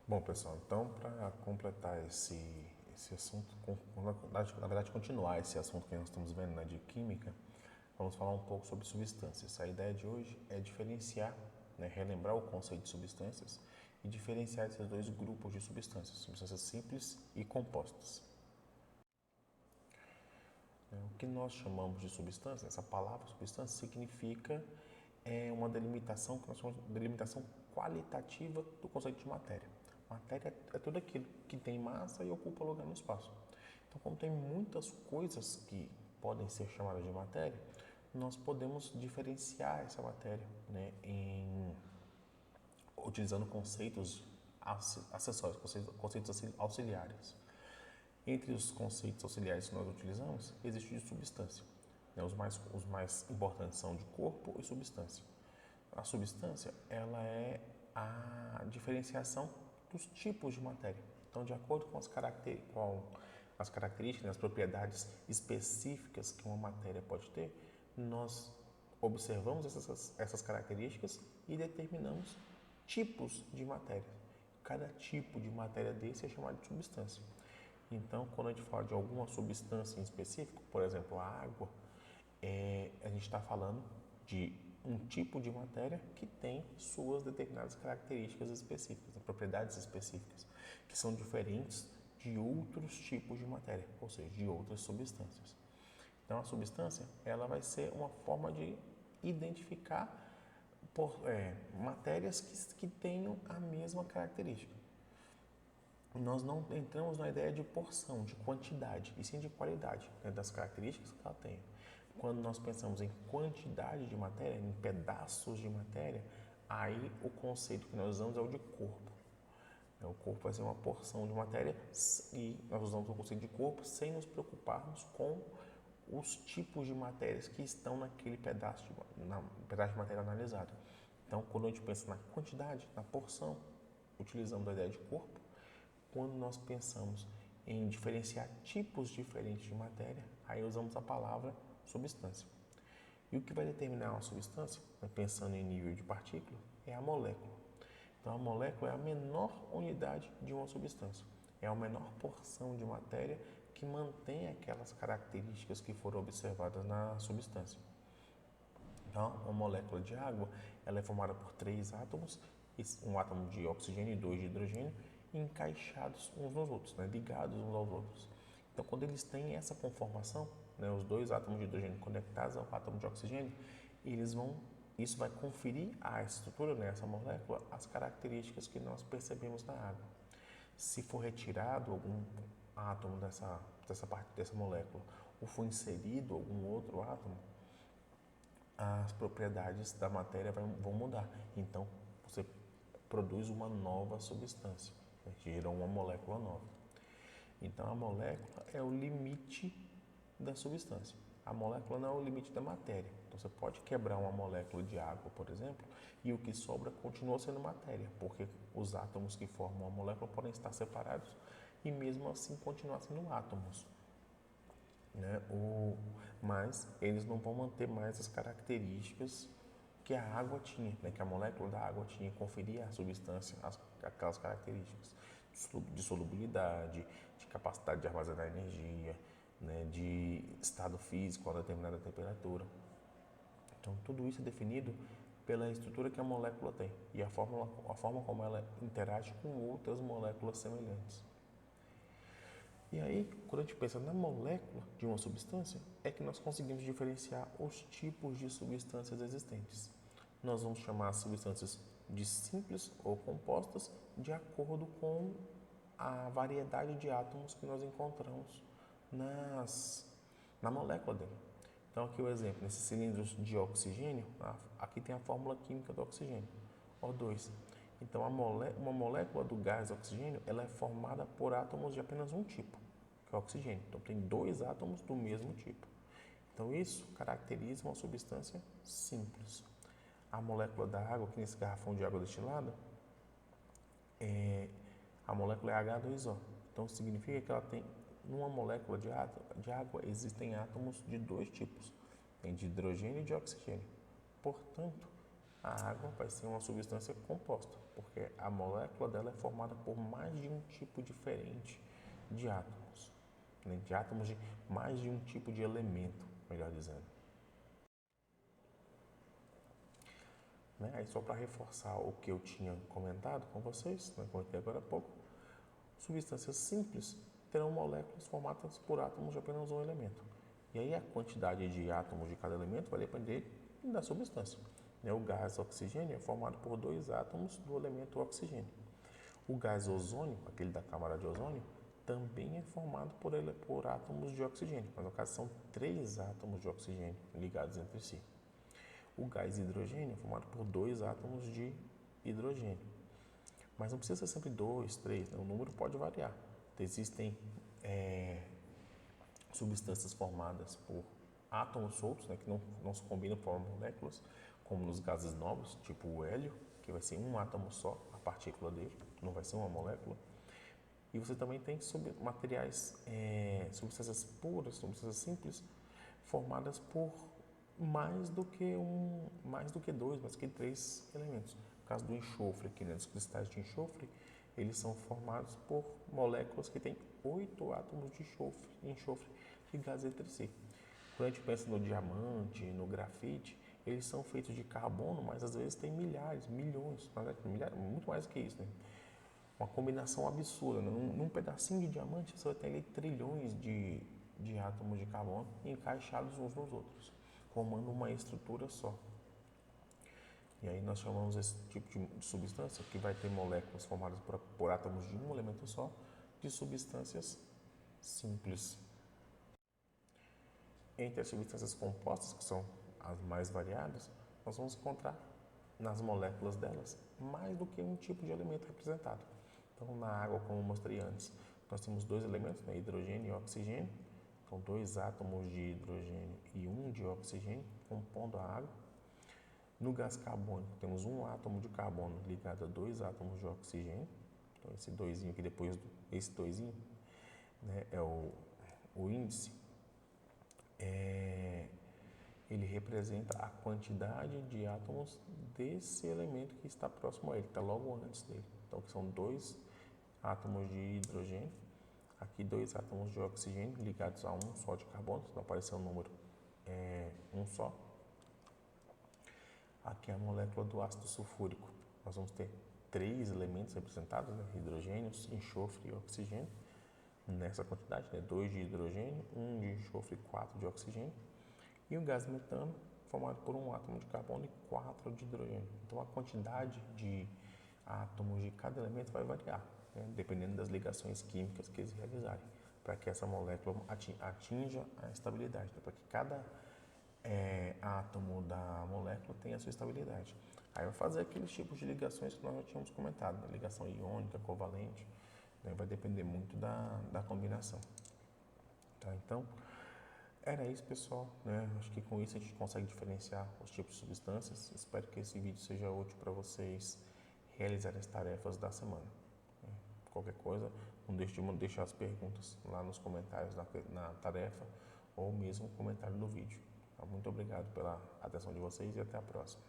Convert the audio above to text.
Bom, pessoal, então para completar esse assunto, na verdade continuar esse assunto que nós estamos vendo, né, de química, vamos falar um pouco sobre substâncias. A ideia de hoje é diferenciar, né, relembrar o conceito de substâncias e diferenciar esses dois grupos de substâncias, substâncias simples e compostas. O que nós chamamos de substância, essa palavra substância significa uma delimitação que nós chamamos de delimitação qualitativa do conceito de matéria. Matéria é tudo aquilo que tem massa e ocupa lugar no espaço. Então, como tem muitas coisas que podem ser chamadas de matéria, nós podemos diferenciar essa matéria, né, utilizando conceitos acessórios, conceitos auxiliares. Entre os conceitos auxiliares que nós utilizamos, existe de substância. Os mais importantes são de corpo e substância. A substância, ela é a diferenciação dos tipos de matéria. Então, de acordo com as características, as propriedades específicas que uma matéria pode ter, nós observamos essas características e determinamos tipos de matéria. Cada tipo de matéria desse é chamado de substância. Então, quando a gente fala de alguma substância em específico, por exemplo, a água, a gente está falando de um tipo de matéria que tem suas determinadas características específicas, propriedades específicas, que são diferentes de outros tipos de matéria, ou seja, de outras substâncias. Então, a substância, ela vai ser uma forma de identificar matérias que tenham a mesma característica. Nós não entramos na ideia de porção, de quantidade, e sim de qualidade, né, das características que ela tem. Quando nós pensamos em quantidade de matéria, em pedaços de matéria, aí o conceito que nós usamos é o de corpo. O corpo vai ser uma porção de matéria e nós usamos o conceito de corpo sem nos preocuparmos com os tipos de matérias que estão naquele pedaço de matéria analisado. Então, quando a gente pensa na quantidade, na porção, utilizamos a ideia de corpo. Quando nós pensamos em diferenciar tipos diferentes de matéria, aí usamos a palavra substância. E o que vai determinar uma substância, pensando em nível de partícula, é a molécula. Então, a molécula é a menor unidade de uma substância. É a menor porção de matéria que mantém aquelas características que foram observadas na substância. Então, uma molécula de água, ela é formada por 3 átomos, um átomo de oxigênio e 2 de hidrogênio, encaixados uns nos outros, né, ligados uns aos outros. Então, quando eles têm essa conformação, né, os 2 átomos de hidrogênio conectados ao átomo de oxigênio, isso vai conferir à estrutura, né, essa molécula, as características que nós percebemos na água. Se for retirado algum átomo dessa molécula ou for inserido algum outro átomo, as propriedades da matéria vão mudar. Então, você produz uma nova substância, né, que gerou uma molécula nova. Então, a molécula é o limite da substância. A molécula não é o limite da matéria. Então, você pode quebrar uma molécula de água, por exemplo, e o que sobra continua sendo matéria, porque os átomos que formam a molécula podem estar separados e mesmo assim continuar sendo átomos. Né? Mas eles não vão manter mais as características que a água tinha, né? Que a molécula da água tinha, conferia à substância aquelas características de solubilidade, de capacidade de armazenar energia, né? De estado físico a determinada temperatura. Então, tudo isso é definido pela estrutura que a molécula tem e a forma como ela interage com outras moléculas semelhantes. E aí, quando a gente pensa na molécula de uma substância, é que nós conseguimos diferenciar os tipos de substâncias existentes. Nós vamos chamar as substâncias de simples ou compostas de acordo com a variedade de átomos que nós encontramos na molécula dele. Então, aqui o exemplo, nesses cilindros de oxigênio, aqui tem a fórmula química do oxigênio, O2. Então, uma molécula do gás oxigênio, ela é formada por átomos de apenas um tipo, que é o oxigênio. Então, tem 2 átomos do mesmo tipo. Então, isso caracteriza uma substância simples. A molécula da água, aqui nesse garrafão de água destilada, a molécula é H2O. Então, significa que ela tem, numa molécula de água, existem átomos de 2 tipos, tem de hidrogênio e de oxigênio. Portanto, a água vai ser uma substância composta. porque a molécula dela é formada por mais de um tipo diferente de átomos, né? De átomos de mais de um tipo de elemento, melhor dizendo. Né? Aí só para reforçar o que eu tinha comentado com vocês, né, comentei agora há pouco, substâncias simples terão moléculas formadas por átomos de apenas um elemento. E aí a quantidade de átomos de cada elemento vai depender da substância. Né? O gás oxigênio é formado por 2 átomos do elemento oxigênio. O gás ozônio, aquele da camada de ozônio, também é formado por átomos de oxigênio, mas no caso são 3 átomos de oxigênio ligados entre si. O gás hidrogênio é formado por 2 átomos de hidrogênio. Mas não precisa ser sempre 2, 3, né? O número pode variar. Existem substâncias formadas por átomos soltos, né, que não se combinam por moléculas, como nos gases nobres, tipo o hélio, que vai ser um átomo só, a partícula dele, não vai ser uma molécula. E você também tem materiais, substâncias puras, substâncias simples, formadas por mais do que 2, mais do que 3 elementos. No caso do enxofre, aqui, né, dos cristais de enxofre, eles são formados por moléculas que têm 8 átomos de enxofre ligados entre si. Quando a gente pensa no diamante, no grafite, eles são feitos de carbono, mas às vezes tem milhares, milhões, muito mais do que isso, né? Uma combinação absurda. Né? Num pedacinho de diamante, você vai ter ali trilhões de átomos de carbono encaixados uns nos outros, formando uma estrutura só. E aí nós chamamos esse tipo de substância, que vai ter moléculas formadas por átomos de um elemento só, de substâncias simples. Entre as substâncias compostas, que são as mais variadas, nós vamos encontrar nas moléculas delas mais do que um tipo de elemento representado. Então, na água, como eu mostrei antes, nós temos 2 elementos, né, hidrogênio e oxigênio. Então, 2 átomos de hidrogênio e 1 de oxigênio compondo a água. No gás carbônico, temos 1 átomo de carbono ligado a 2 átomos de oxigênio. Então, esse doisinho aqui, depois esse doisinho, né, é o índice. Ele representa a quantidade de átomos desse elemento que está próximo a ele, que está logo antes dele. Então, que são 2 átomos de hidrogênio, aqui 2 átomos de oxigênio ligados a 1 só de carbono, se não aparecer o número, um só. Aqui é a molécula do ácido sulfúrico. Nós vamos ter 3 elementos representados, né? Hidrogênio, enxofre e oxigênio, nessa quantidade, né? 2 de hidrogênio, 1 de enxofre e 4 de oxigênio. E o gás metano, formado por 1 átomo de carbono e 4 de hidrogênio. Então, a quantidade de átomos de cada elemento vai variar, né? Dependendo das ligações químicas que eles realizarem, para que essa molécula atinja a estabilidade, né? Para que cada átomo da molécula tenha a sua estabilidade. Aí vai fazer aqueles tipos de ligações que nós já tínhamos comentado, né? Ligação iônica, covalente, né? Vai depender muito da combinação. Tá? Então, era isso, pessoal, né? Acho que com isso a gente consegue diferenciar os tipos de substâncias. Espero que esse vídeo seja útil para vocês realizarem as tarefas da semana. Qualquer coisa, não deixe de deixar as perguntas lá nos comentários na tarefa ou mesmo no comentário do vídeo. Muito obrigado pela atenção de vocês e até a próxima.